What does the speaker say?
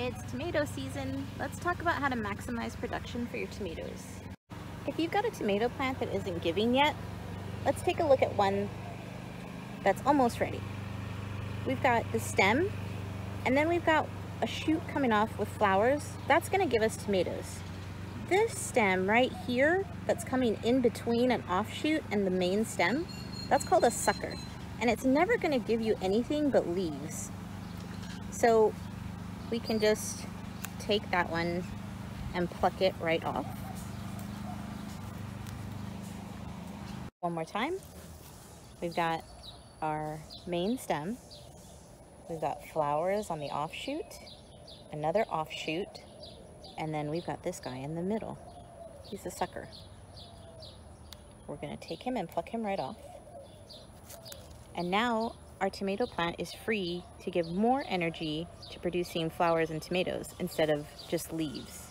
It's tomato season. Let's talk about how to maximize production for your tomatoes. If you've got a tomato plant that isn't giving yet, let's take a look at one that's almost ready. We've got the stem, and then we've got a shoot coming off with flowers. That's gonna give us tomatoes. This stem right here that's coming in between an offshoot and the main stem, that's called a sucker. And it's never gonna give you anything but leaves. So we can just take that one and pluck it right off. One more time. We've got our main stem. We've got flowers on the offshoot, another offshoot, and then we've got this guy in the middle. He's a sucker. We're gonna take him and pluck him right off. And now our tomato plant is free to give more energy to producing flowers and tomatoes instead of just leaves.